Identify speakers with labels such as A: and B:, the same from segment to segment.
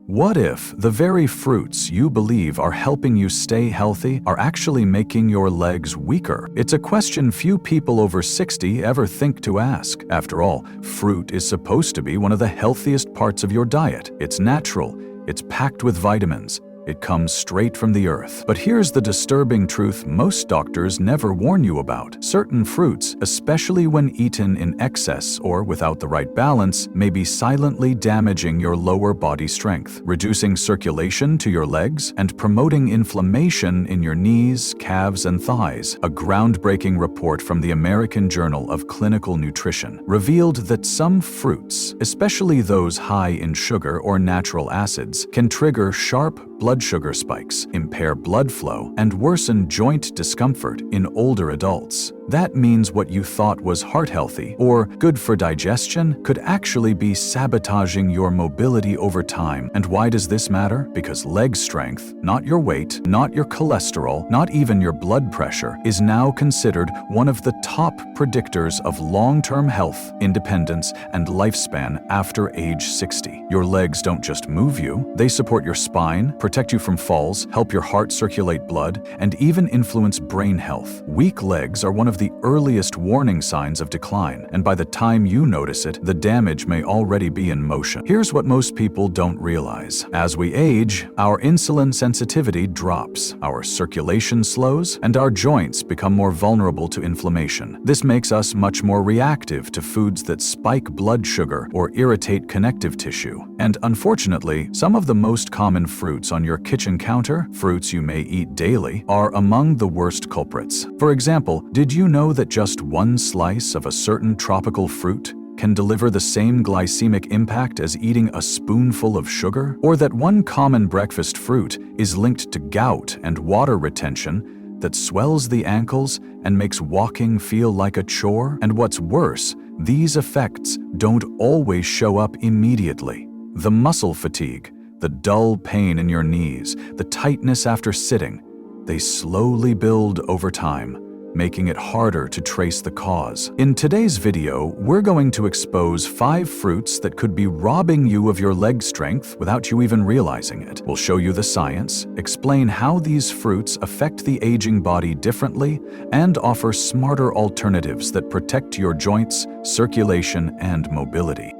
A: What if the very fruits you believe are helping you stay healthy are actually making your legs weaker? It's a question few people over 60 ever think to ask. After all, fruit is supposed to be one of the healthiest parts of your diet. It's natural, it's packed with vitamins, it comes straight from the earth. But here's the disturbing truth most doctors never warn you about. Certain fruits, especially when eaten in excess or without the right balance, may be silently damaging your lower body strength, reducing circulation to your legs, and promoting inflammation in your knees, calves, and thighs. A groundbreaking report from the American Journal of Clinical Nutrition revealed that some fruits, especially those high in sugar or natural acids, can trigger sharp blood sugar spikes, impair blood flow, and worsen joint discomfort in older adults. That means what you thought was heart healthy or good for digestion could actually be sabotaging your mobility over time. And why does this matter? Because leg strength, not your weight, not your cholesterol, not even your blood pressure, is now considered one of the top predictors of long-term health, independence, and lifespan after age 60. Your legs don't just move you, they support your spine, protect you from falls, help your heart circulate blood, and even influence brain health. Weak legs are one of the earliest warning signs of decline, and by the time you notice it, the damage may already be in motion. Here's what most people don't realize. As we age, our insulin sensitivity drops, our circulation slows, and our joints become more vulnerable to inflammation. This makes us much more reactive to foods that spike blood sugar or irritate connective tissue. And unfortunately, some of the most common fruits on your kitchen counter, fruits you may eat daily, are among the worst culprits. For example, did you know that just one slice of a certain tropical fruit can deliver the same glycemic impact as eating a spoonful of sugar? Or that one common breakfast fruit is linked to gout and water retention that swells the ankles and makes walking feel like a chore? And what's worse, these effects don't always show up immediately. The muscle fatigue, the dull pain in your knees, the tightness after sitting, they slowly build over time, making it harder to trace the cause. In today's video, we're going to expose 5 fruits that could be robbing you of your leg strength without you even realizing it. We'll show you the science, explain how these fruits affect the aging body differently, and offer smarter alternatives that protect your joints, circulation, and mobility.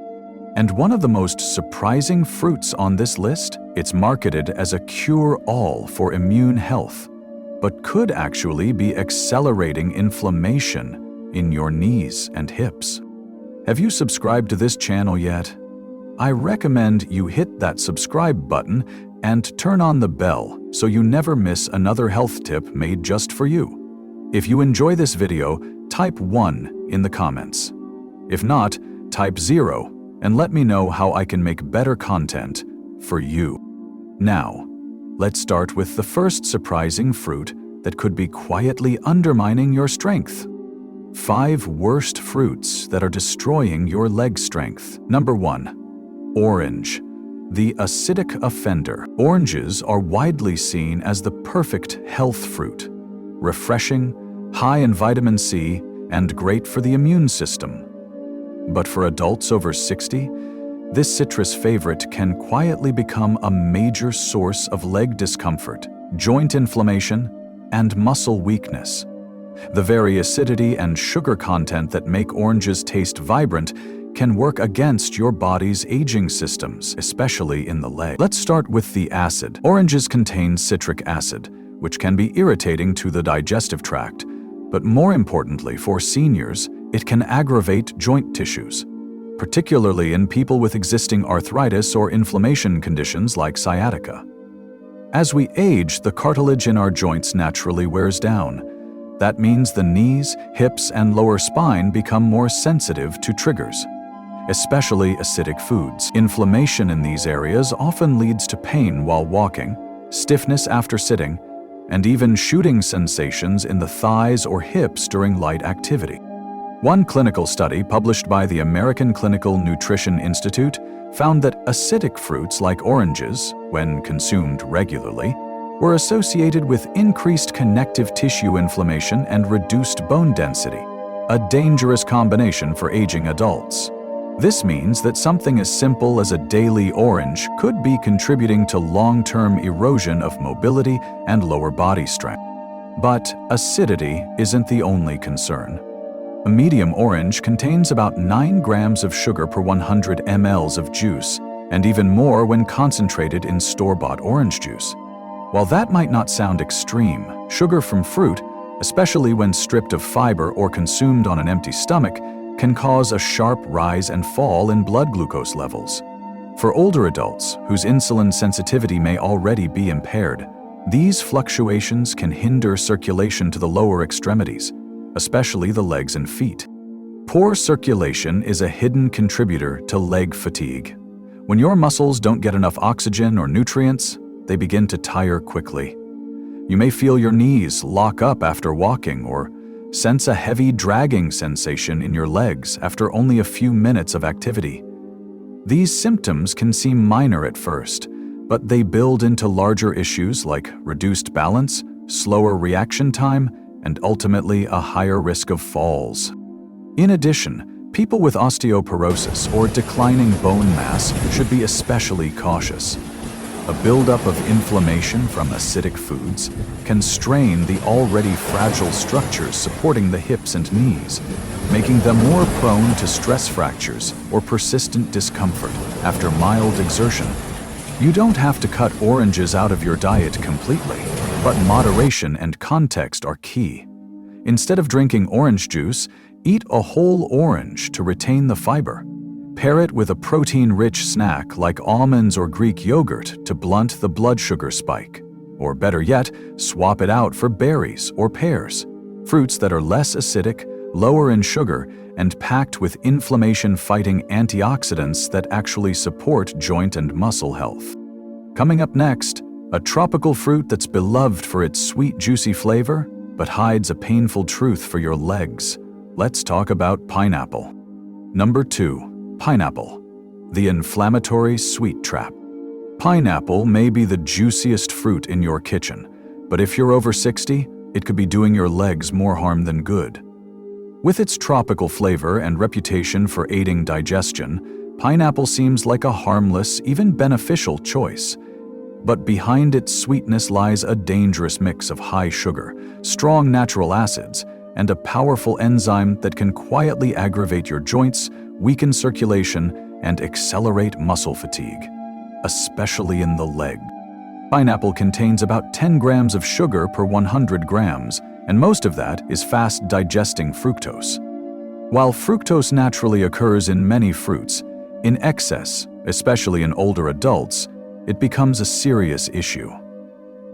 A: And one of the most surprising fruits on this list, it's marketed as a cure-all for immune health, but could actually be accelerating inflammation in your knees and hips. Have you subscribed to this channel yet? I recommend you hit that subscribe button and turn on the bell so you never miss another health tip made just for you. If you enjoy this video, type 1 in the comments. If not, type 0 and let me know how I can make better content for you. Now, let's start with the first surprising fruit that could be quietly undermining your strength. 5 worst fruits that are destroying your leg strength. Number 1. Orange, the acidic offender. Oranges are widely seen as the perfect health fruit. Refreshing, high in vitamin C, and great for the immune system. But for adults over 60, this citrus favorite can quietly become a major source of leg discomfort, joint inflammation, and muscle weakness. The very acidity and sugar content that make oranges taste vibrant can work against your body's aging systems, especially in the leg. Let's start with the acid. Oranges contain citric acid, which can be irritating to the digestive tract, but more importantly for seniors, it can aggravate joint tissues, particularly in people with existing arthritis or inflammation conditions like sciatica. As we age, the cartilage in our joints naturally wears down. That means the knees, hips, and lower spine become more sensitive to triggers, especially acidic foods. Inflammation in these areas often leads to pain while walking, stiffness after sitting, and even shooting sensations in the thighs or hips during light activity. One clinical study published by the American Clinical Nutrition Institute found that acidic fruits like oranges, when consumed regularly, were associated with increased connective tissue inflammation and reduced bone density, a dangerous combination for aging adults. This means that something as simple as a daily orange could be contributing to long-term erosion of mobility and lower body strength. But acidity isn't the only concern. A medium orange contains about 9 grams of sugar per 100 ml of juice, and even more when concentrated in store-bought orange juice. While that might not sound extreme, sugar from fruit, especially when stripped of fiber or consumed on an empty stomach, can cause a sharp rise and fall in blood glucose levels. For older adults whose insulin sensitivity may already be impaired, these fluctuations can hinder circulation to the lower extremities, especially the legs and feet. Poor circulation is a hidden contributor to leg fatigue. When your muscles don't get enough oxygen or nutrients, they begin to tire quickly. You may feel your knees lock up after walking or sense a heavy dragging sensation in your legs after only a few minutes of activity. These symptoms can seem minor at first, but they build into larger issues like reduced balance, slower reaction time, and ultimately a higher risk of falls. In addition, people with osteoporosis or declining bone mass should be especially cautious. A buildup of inflammation from acidic foods can strain the already fragile structures supporting the hips and knees, making them more prone to stress fractures or persistent discomfort after mild exertion. You don't have to cut oranges out of your diet completely, but moderation and context are key. Instead of drinking orange juice, eat a whole orange to retain the fiber. Pair it with a protein-rich snack like almonds or Greek yogurt to blunt the blood sugar spike. Or better yet, swap it out for berries or pears, fruits that are less acidic, lower in sugar, and packed with inflammation-fighting antioxidants that actually support joint and muscle health. Coming up next, a tropical fruit that's beloved for its sweet, juicy flavor, but hides a painful truth for your legs. Let's talk about pineapple. Number 2. Pineapple, the inflammatory sweet trap. Pineapple may be the juiciest fruit in your kitchen, but if you're over 60, it could be doing your legs more harm than good. With its tropical flavor and reputation for aiding digestion, pineapple seems like a harmless, even beneficial choice. But behind its sweetness lies a dangerous mix of high sugar, strong natural acids, and a powerful enzyme that can quietly aggravate your joints, weaken circulation, and accelerate muscle fatigue, especially in the leg. Pineapple contains about 10 grams of sugar per 100 grams, and most of that is fast-digesting fructose. While fructose naturally occurs in many fruits, in excess, especially in older adults, it becomes a serious issue.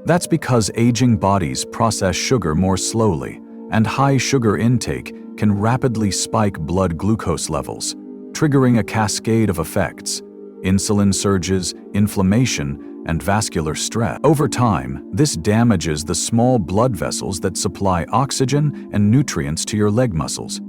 A: That's because aging bodies process sugar more slowly, and high sugar intake can rapidly spike blood glucose levels, triggering a cascade of effects: insulin surges, inflammation, and vascular stress. Over time, this damages the small blood vessels that supply oxygen and nutrients to your leg muscles.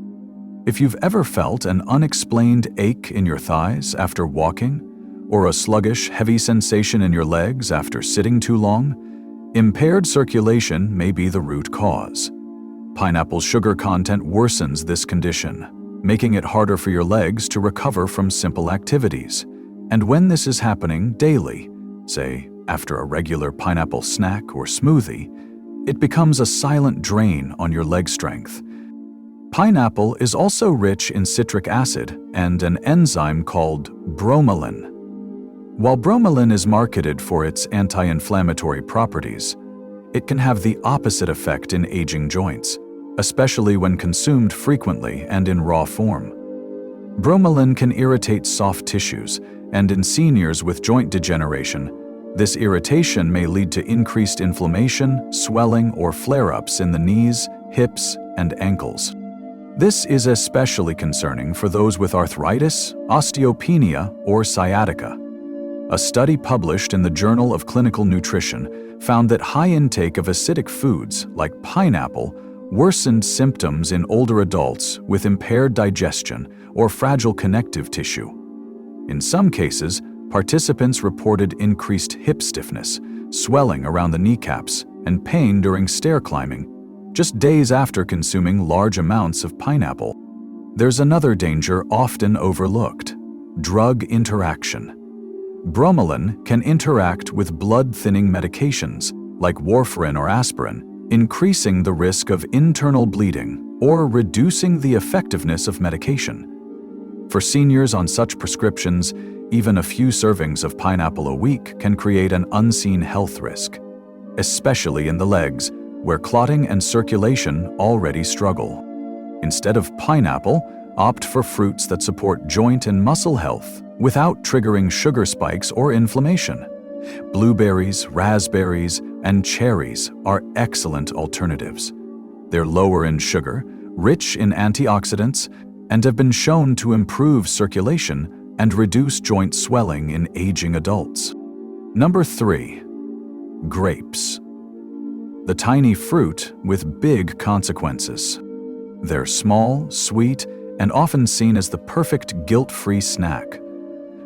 A: If you've ever felt an unexplained ache in your thighs after walking, or a sluggish, heavy sensation in your legs after sitting too long, impaired circulation may be the root cause. Pineapple's sugar content worsens this condition, making it harder for your legs to recover from simple activities. And when this is happening daily, say after a regular pineapple snack or smoothie, it becomes a silent drain on your leg strength. Pineapple is also rich in citric acid and an enzyme called bromelain. While bromelain is marketed for its anti-inflammatory properties, it can have the opposite effect in aging joints, especially when consumed frequently and in raw form. Bromelain can irritate soft tissues, and in seniors with joint degeneration, this irritation may lead to increased inflammation, swelling, or flare-ups in the knees, hips, and ankles. This is especially concerning for those with arthritis, osteopenia, or sciatica. A study published in the Journal of Clinical Nutrition found that high intake of acidic foods, like pineapple, worsened symptoms in older adults with impaired digestion or fragile connective tissue. In some cases, participants reported increased hip stiffness, swelling around the kneecaps, and pain during stair climbing, just days after consuming large amounts of pineapple. There's another danger often overlooked: drug interaction. Bromelain can interact with blood-thinning medications like warfarin or aspirin, increasing the risk of internal bleeding or reducing the effectiveness of medication. For seniors on such prescriptions, even a few servings of pineapple a week can create an unseen health risk, especially in the legs, where clotting and circulation already struggle. Instead of pineapple, opt for fruits that support joint and muscle health without triggering sugar spikes or inflammation. Blueberries, raspberries, and cherries are excellent alternatives. They're lower in sugar, rich in antioxidants, and have been shown to improve circulation and reduce joint swelling in aging adults. Number 3. Grapes. The tiny fruit with big consequences. They're small, sweet, and often seen as the perfect guilt-free snack.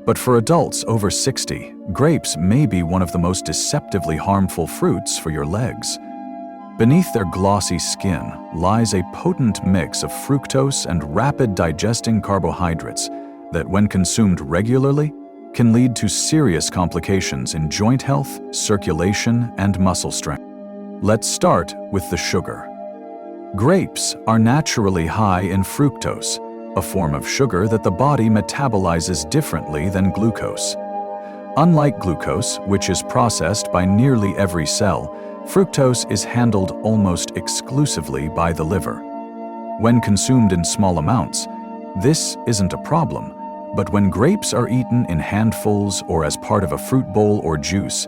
A: But for adults over 60, grapes may be one of the most deceptively harmful fruits for your legs. Beneath their glossy skin lies a potent mix of fructose and rapid-digesting carbohydrates that, when consumed regularly, can lead to serious complications in joint health, circulation, and muscle strength. Let's start with the sugar. Grapes are naturally high in fructose, a form of sugar that the body metabolizes differently than glucose. Unlike glucose, which is processed by nearly every cell, fructose is handled almost exclusively by the liver. When consumed in small amounts, this isn't a problem, but when grapes are eaten in handfuls or as part of a fruit bowl or juice,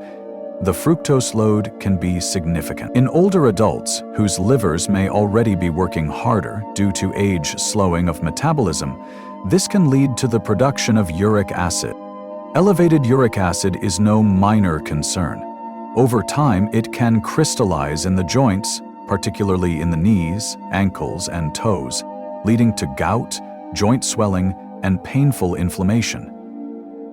A: the fructose load can be significant. In older adults, whose livers may already be working harder due to age slowing of metabolism, this can lead to the production of uric acid. Elevated uric acid is no minor concern. Over time, it can crystallize in the joints, particularly in the knees, ankles, and toes, leading to gout, joint swelling, and painful inflammation.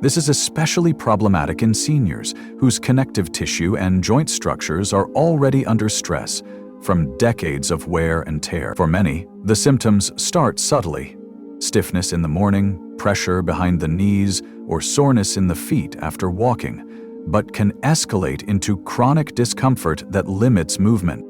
A: This is especially problematic in seniors whose connective tissue and joint structures are already under stress from decades of wear and tear. For many, the symptoms start subtly: stiffness in the morning, pressure behind the knees, or soreness in the feet after walking, but can escalate into chronic discomfort that limits movement.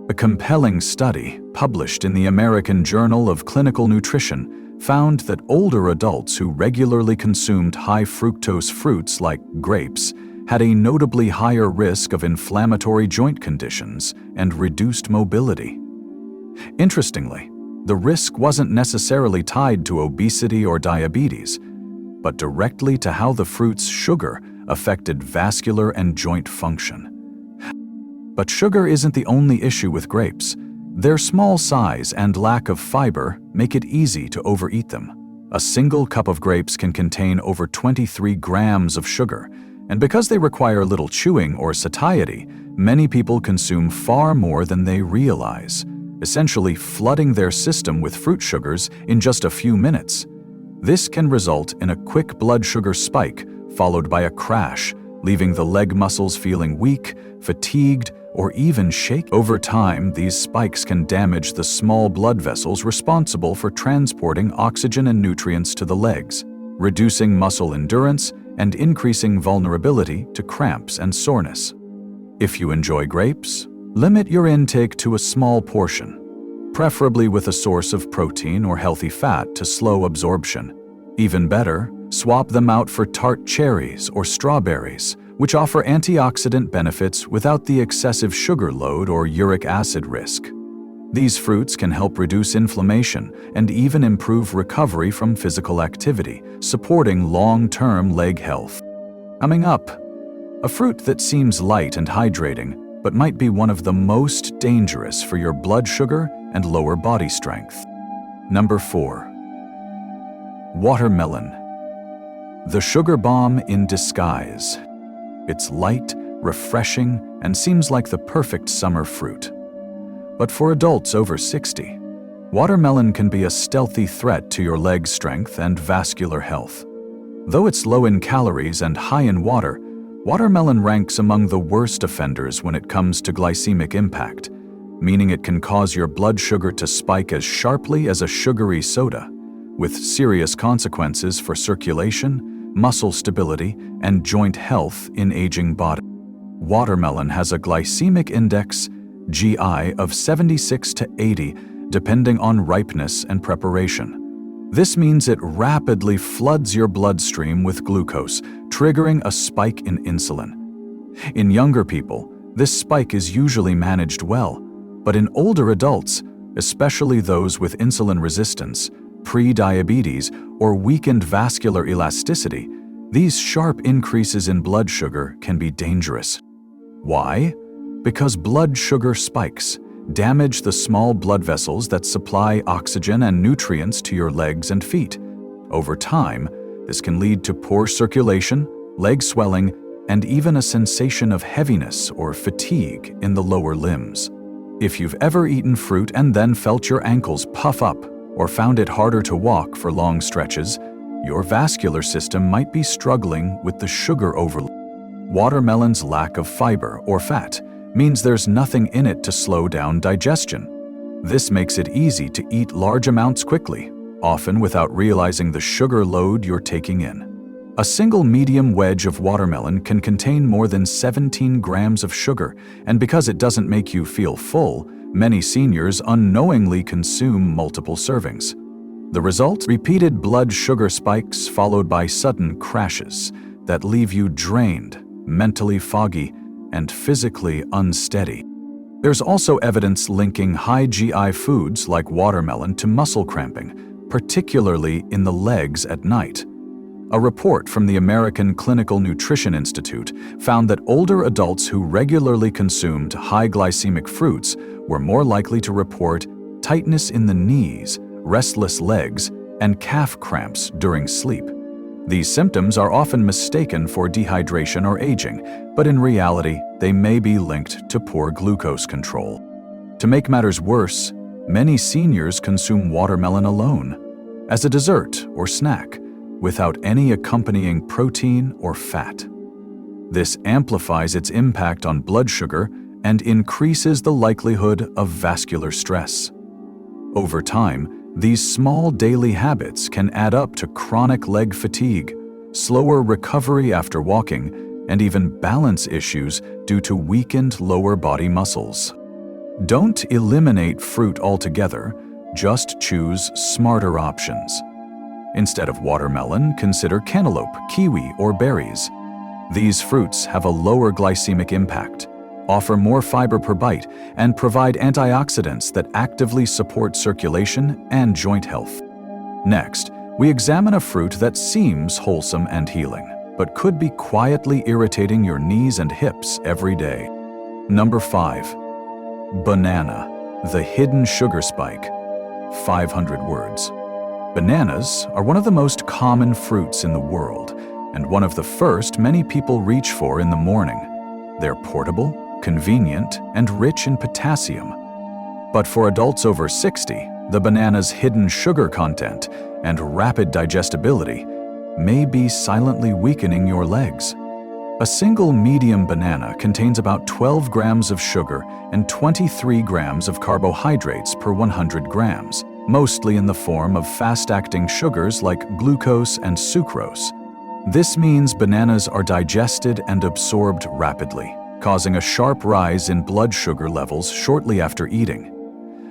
A: A compelling study published in the American Journal of Clinical Nutrition found that older adults who regularly consumed high-fructose fruits like grapes had a notably higher risk of inflammatory joint conditions and reduced mobility. Interestingly, the risk wasn't necessarily tied to obesity or diabetes, but directly to how the fruit's sugar affected vascular and joint function. But sugar isn't the only issue with grapes. Their small size and lack of fiber make it easy to overeat them. A single cup of grapes can contain over 23 grams of sugar, and because they require little chewing or satiety, many people consume far more than they realize, essentially flooding their system with fruit sugars in just a few minutes. This can result in a quick blood sugar spike, followed by a crash, leaving the leg muscles feeling weak, fatigued, or even shaky. Over time, these spikes can damage the small blood vessels responsible for transporting oxygen and nutrients to the legs, reducing muscle endurance and increasing vulnerability to cramps and soreness. If you enjoy grapes, limit your intake to a small portion, preferably with a source of protein or healthy fat to slow absorption. Even better, swap them out for tart cherries or strawberries, which offer antioxidant benefits without the excessive sugar load or uric acid risk. These fruits can help reduce inflammation and even improve recovery from physical activity, supporting long-term leg health. Coming up, a fruit that seems light and hydrating, but might be one of the most dangerous for your blood sugar and lower body strength. Number 4. Watermelon. The sugar bomb in disguise. It's light, refreshing, and seems like the perfect summer fruit. But for adults over 60, watermelon can be a stealthy threat to your leg strength and vascular health. Though it's low in calories and high in water, watermelon ranks among the worst offenders when it comes to glycemic impact, meaning it can cause your blood sugar to spike as sharply as a sugary soda. with serious consequences for circulation, muscle stability, and joint health in aging body. Watermelon has a glycemic index, GI, of 76 to 80, depending on ripeness and preparation. This means it rapidly floods your bloodstream with glucose, triggering a spike in insulin. In younger people, this spike is usually managed well, but in older adults, especially those with insulin resistance, pre-diabetes, or weakened vascular elasticity, these sharp increases in blood sugar can be dangerous. Why? Because blood sugar spikes damage the small blood vessels that supply oxygen and nutrients to your legs and feet. Over time, this can lead to poor circulation, leg swelling, and even a sensation of heaviness or fatigue in the lower limbs. If you've ever eaten fruit and then felt your ankles puff up or found it harder to walk for long stretches, your vascular system might be struggling with the sugar overload. Watermelon's lack of fiber or fat means there's nothing in it to slow down digestion. This makes it easy to eat large amounts quickly, often without realizing the sugar load you're taking in. A single medium wedge of watermelon can contain more than 17 grams of sugar, and because it doesn't make you feel full, many seniors unknowingly consume multiple servings. The result? Repeated blood sugar spikes followed by sudden crashes that leave you drained, mentally foggy, and physically unsteady. There's also evidence linking high GI foods like watermelon to muscle cramping, particularly in the legs at night. A report from the American Clinical Nutrition Institute found that older adults who regularly consumed high glycemic fruits were more likely to report tightness in the knees, restless legs, and calf cramps during sleep. These symptoms are often mistaken for dehydration or aging, but in reality, they may be linked to poor glucose control. To make matters worse, many seniors consume watermelon alone, as a dessert or snack, without any accompanying protein or fat. This amplifies its impact on blood sugar and increases the likelihood of vascular stress. Over time, these small daily habits can add up to chronic leg fatigue, slower recovery after walking, and even balance issues due to weakened lower body muscles. Don't eliminate fruit altogether, just choose smarter options. Instead of watermelon, consider cantaloupe, kiwi, or berries. These fruits have a lower glycemic impact, offer more fiber per bite, and provide antioxidants that actively support circulation and joint health. Next, we examine a fruit that seems wholesome and healing, but could be quietly irritating your knees and hips every day. Number 5. Banana, the hidden sugar spike. 500 words. Bananas are one of the most common fruits in the world, and one of the first many people reach for in the morning. They're portable, convenient, and rich in potassium. But for adults over 60, the banana's hidden sugar content and rapid digestibility may be silently weakening your legs. A single medium banana contains about 12 grams of sugar and 23 grams of carbohydrates per 100 grams, mostly in the form of fast-acting sugars like glucose and sucrose. This means bananas are digested and absorbed rapidly, causing a sharp rise in blood sugar levels shortly after eating.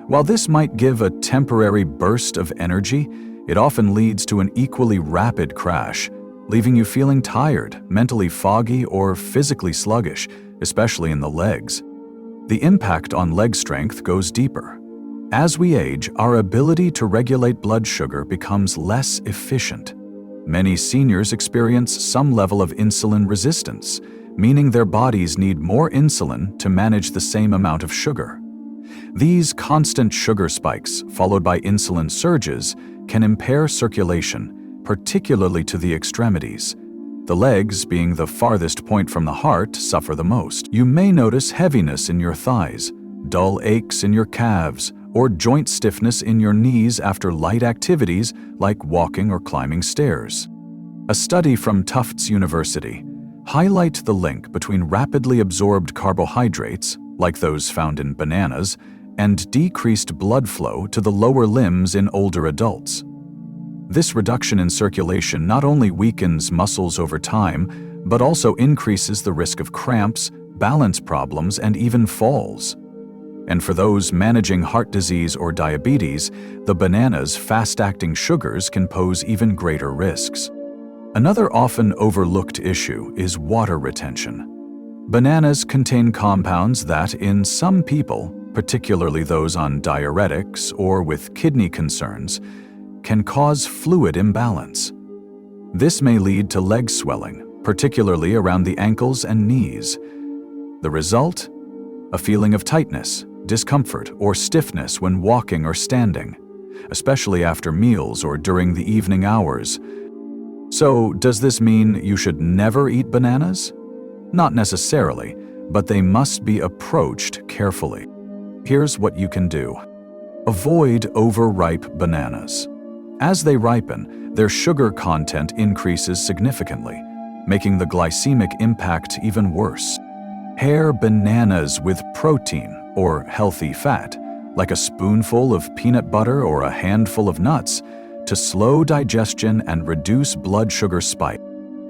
A: While this might give a temporary burst of energy, it often leads to an equally rapid crash, leaving you feeling tired, mentally foggy, or physically sluggish, especially in the legs. The impact on leg strength goes deeper. As we age, our ability to regulate blood sugar becomes less efficient. Many seniors experience some level of insulin resistance, meaning their bodies need more insulin to manage the same amount of sugar. These constant sugar spikes, followed by insulin surges, can impair circulation, particularly to the extremities. The legs, being the farthest point from the heart, suffer the most. You may notice heaviness in your thighs, dull aches in your calves, or joint stiffness in your knees after light activities like walking or climbing stairs. A study from Tufts University highlights the link between rapidly absorbed carbohydrates, like those found in bananas, and decreased blood flow to the lower limbs in older adults. This reduction in circulation not only weakens muscles over time, but also increases the risk of cramps, balance problems, and even falls. And for those managing heart disease or diabetes, the banana's fast-acting sugars can pose even greater risks. Another often overlooked issue is water retention. Bananas contain compounds that, in some people, particularly those on diuretics or with kidney concerns, can cause fluid imbalance. This may lead to leg swelling, particularly around the ankles and knees. The result? A feeling of tightness, discomfort, or stiffness when walking or standing, especially after meals or during the evening hours. So, does this mean you should never eat bananas? Not necessarily, but they must be approached carefully. Here's what you can do. Avoid overripe bananas. As they ripen, their sugar content increases significantly, making the glycemic impact even worse. Pair bananas with protein or healthy fat, like a spoonful of peanut butter or a handful of nuts, to slow digestion and reduce blood sugar spike.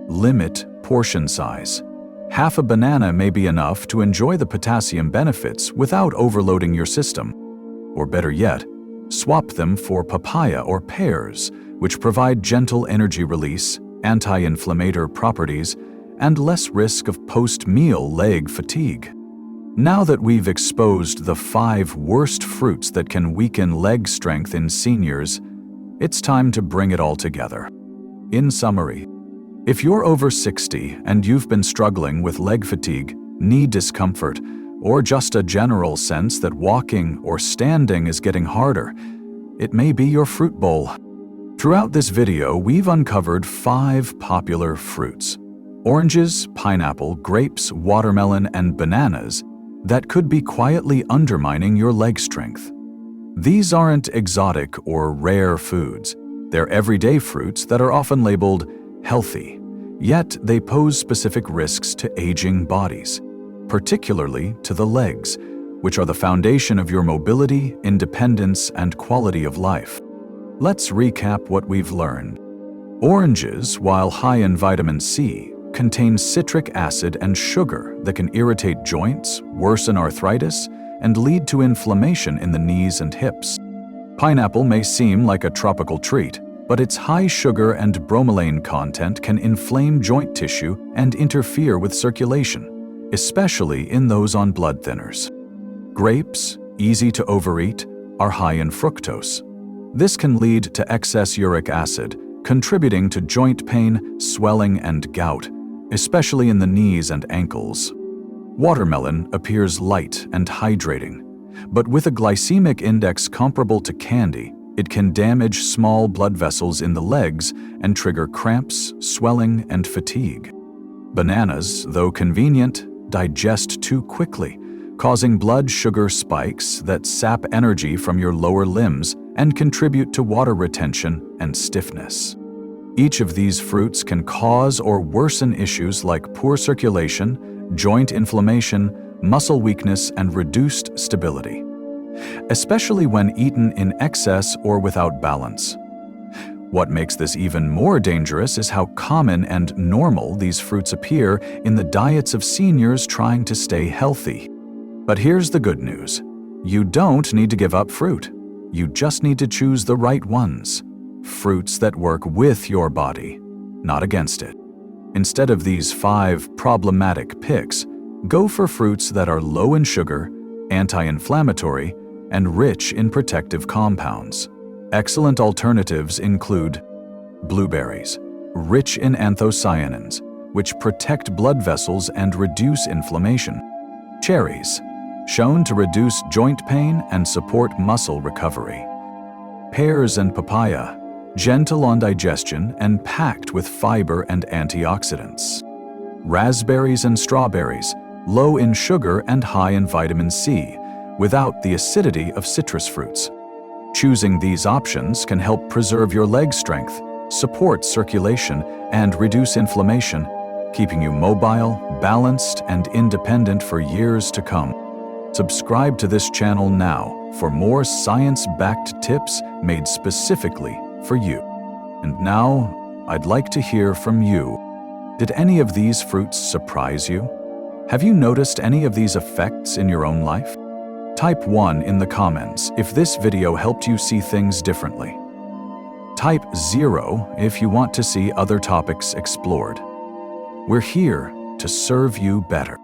A: Limit portion size. Half a banana may be enough to enjoy the potassium benefits without overloading your system. Or better yet, swap them for papaya or pears, which provide gentle energy release, anti-inflammatory properties, and less risk of post-meal leg fatigue. Now that we've exposed the 5 worst fruits that can weaken leg strength in seniors, it's time to bring it all together. In summary, if you're over 60 and you've been struggling with leg fatigue, knee discomfort, or just a general sense that walking or standing is getting harder, it may be your fruit bowl. Throughout this video, we've uncovered 5 popular fruits: oranges, pineapple, grapes, watermelon, and bananas that could be quietly undermining your leg strength. These aren't exotic or rare foods. They're everyday fruits that are often labeled healthy, yet they pose specific risks to aging bodies, particularly to the legs, which are the foundation of your mobility, independence, and quality of life. Let's recap what we've learned. Oranges, while high in vitamin C, contain citric acid and sugar that can irritate joints, worsen arthritis, and lead to inflammation in the knees and hips. Pineapple may seem like a tropical treat, but its high sugar and bromelain content can inflame joint tissue and interfere with circulation, especially in those on blood thinners. Grapes, easy to overeat, are high in fructose. This can lead to excess uric acid, contributing to joint pain, swelling, and gout, especially in the knees and ankles. Watermelon appears light and hydrating, but with a glycemic index comparable to candy, it can damage small blood vessels in the legs and trigger cramps, swelling, and fatigue. Bananas, though convenient, digest too quickly, causing blood sugar spikes that sap energy from your lower limbs and contribute to water retention and stiffness. Each of these fruits can cause or worsen issues like poor circulation, joint inflammation, muscle weakness, and reduced stability, especially when eaten in excess or without balance. What makes this even more dangerous is how common and normal these fruits appear in the diets of seniors trying to stay healthy. But here's the good news. You don't need to give up fruit. You just need to choose the right ones. Fruits that work with your body, not against it. Instead of these 5 problematic picks, go for fruits that are low in sugar, anti-inflammatory, and rich in protective compounds. Excellent alternatives include blueberries, rich in anthocyanins, which protect blood vessels and reduce inflammation. Cherries, shown to reduce joint pain and support muscle recovery. Pears and papaya, gentle on digestion and packed with fiber and antioxidants. Raspberries and strawberries, low in sugar and high in vitamin C, without the acidity of citrus fruits. Choosing these options can help preserve your leg strength, support circulation, and reduce inflammation, keeping you mobile, balanced, and independent for years to come. Subscribe to this channel now for more science-backed tips made specifically for you. And now, I'd like to hear from you. Did any of these fruits surprise you? Have you noticed any of these effects in your own life? Type 1 in the comments if this video helped you see things differently. Type 0 if you want to see other topics explored. We're here to serve you better.